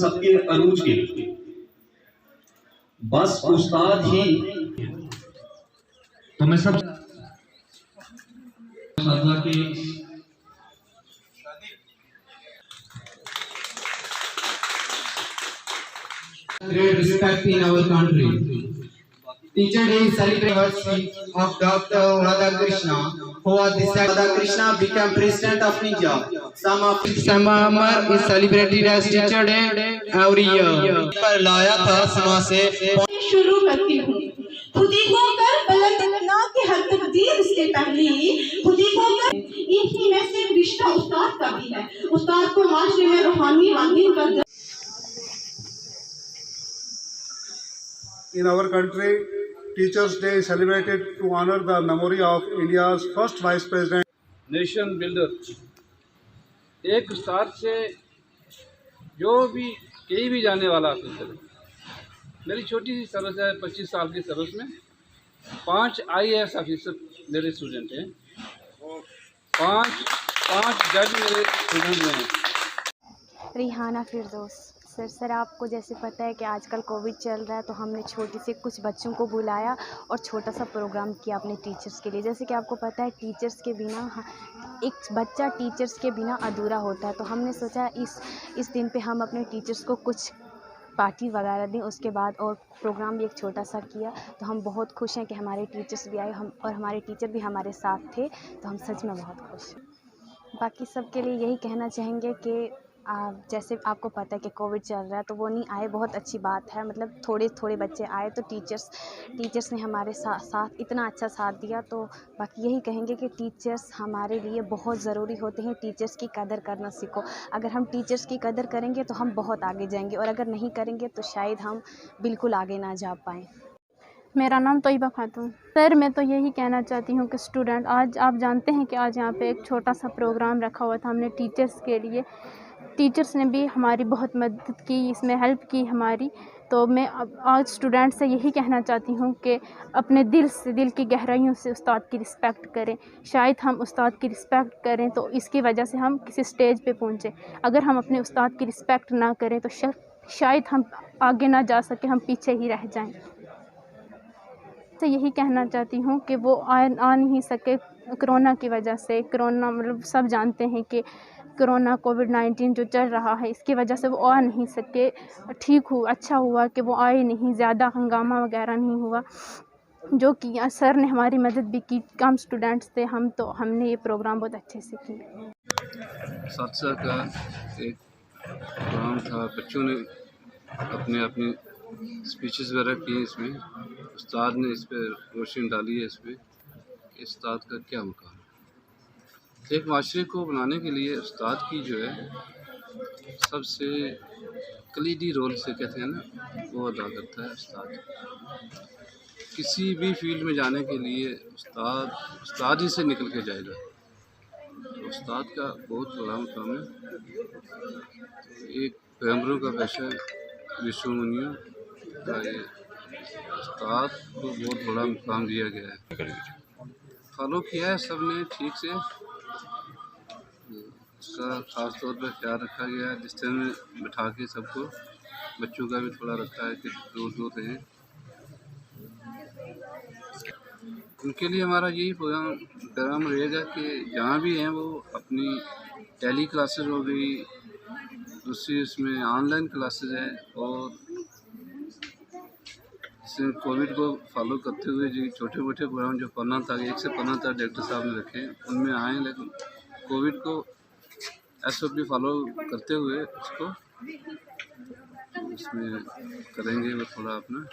सबके अरूज के, बस उस्ताद ही। तो मैं सब के great respect in our country. Teacher Day is celebrated of Dr. Radhakrishna, who was the Radhakrishna became president of India. Summer is celebrated as Teacher Day every year. पर लाया था समाज से शुरू करती हूँ। खुदी को कर बलंद इतना कि हर तकदीर इससे पहले खुदी को कर। इन्हीं में से रिश्ता उस्ताद का भी है। उस्ताद को माशरे में रूहानी वालिद कर। In our country, Teachers' Day is celebrated to honor the memory of India's first Vice President. Nation builder, एक उस्ताद से जो भी कहीं भी जाने वाला हासिल करे। मेरी छोटी सी सर्विस है, 25 साल की सर्विस में 5 IAS ऑफिसर मेरे स्टूडेंट हैं, 5 जज मेरे स्टूडेंट हैं। रिहाना फिरदौस। सर आपको जैसे पता है कि आजकल कोविड चल रहा है, तो हमने छोटे से कुछ बच्चों को बुलाया और छोटा सा प्रोग्राम किया अपने टीचर्स के लिए। जैसे कि आपको पता है टीचर्स के बिना एक बच्चा टीचर्स के बिना अधूरा होता है, तो हमने सोचा इस दिन पे हम अपने टीचर्स को कुछ पार्टी वगैरह दें। उसके बाद और प्रोग्राम भी एक छोटा सा किया, तो हम बहुत खुश हैं कि हमारे टीचर्स भी आए और हमारे टीचर भी हमारे साथ थे, तो हम सच में बहुत खुश हैं। बाकी सबके लिए यही कहना चाहेंगे कि जैसे आपको पता है कि कोविड चल रहा है, तो वो नहीं आए, बहुत अच्छी बात है। मतलब थोड़े बच्चे आए, तो टीचर्स ने हमारे साथ इतना अच्छा साथ दिया। तो बाकी यही कहेंगे कि टीचर्स हमारे लिए बहुत ज़रूरी होते हैं। टीचर्स की कदर करना सीखो। अगर हम टीचर्स की कदर करेंगे तो हम बहुत आगे जाएंगे, और अगर नहीं करेंगे तो शायद हम बिल्कुल आगे ना जा पाएँ। मेरा नाम तोयबा खातून। सर मैं तो यही कहना चाहती हूँ कि स्टूडेंट, आज आप जानते हैं कि आज यहाँ पे एक छोटा सा प्रोग्राम रखा हुआ था हमने टीचर्स के लिए। टीचर्स ने भी हमारी बहुत मदद की, इसमें हेल्प की हमारी। तो मैं आज स्टूडेंट से यही कहना चाहती हूँ कि अपने दिल की गहराइयों से उस्ताद की रिस्पेक्ट करें। शायद हम उस्ताद की रिस्पेक्ट करें तो इसकी वजह से हम किसी स्टेज पे पहुँचे। अगर हम अपने उस्ताद की रिस्पेक्ट ना करें तो शायद हम आगे ना जा सके, हम पीछे ही रह जाएं। तो यही कहना चाहती हूँ कि वो आ नहीं सके कोरोना की वजह से। कोरोना मतलब सब जानते हैं कि कोरोना कोविड-19 जो चल रहा है, इसकी वजह से वो आ नहीं सके। अच्छा हुआ कि वो आए नहीं, ज़्यादा हंगामा वगैरह नहीं हुआ, जो कि सर ने हमारी मदद भी की। कम स्टूडेंट्स थे हम, तो हमने ये प्रोग्राम बहुत अच्छे से किया। सादसा का एक प्रोग्राम था, बच्चों ने अपनी स्पीचेस वगैरह की। इसमें उस्ताद ने इस पर रोशनी डाली है, इस पर उस्ताद का क्या मुकाम है। एक माशरे को बनाने के लिए उस्ताद की जो है सबसे कलीदी रोल से कहते हैं ना, वो अदा करता है उस्ताद। किसी भी फील्ड में जाने के लिए उस्ताद ही से निकल के जाएगा, तो उस्ताद का बहुत बड़ा मुकाम है। एक पैगंबरों का पेशा ऋषि मुनियों का, ये उस्ताद को बहुत बड़ा मुकाम दिया गया है। फॉलो किया है सब ने ठीक से, उसका ख़ास तौर पर ख्याल रखा गया है। जिस तरह में बिठा के सबको, बच्चों का भी थोड़ा रखा है कि दूर रहें। उनके लिए हमारा यही प्रोग्राम रहेगा कि जहाँ भी हैं वो अपनी टेली क्लासेस हो गई, दूसरी उसमें ऑनलाइन क्लासेस हैं, और इसमें कोविड को फॉलो करते हुए जो छोटे मोटे प्रोग्राम जो 1 से 15 तक डायरेक्टर साहब ने रखे, उनमें आएँ। लेकिन कोविड को SOP फॉलो करते हुए उसको इसमें करेंगे वो थोड़ा अपना।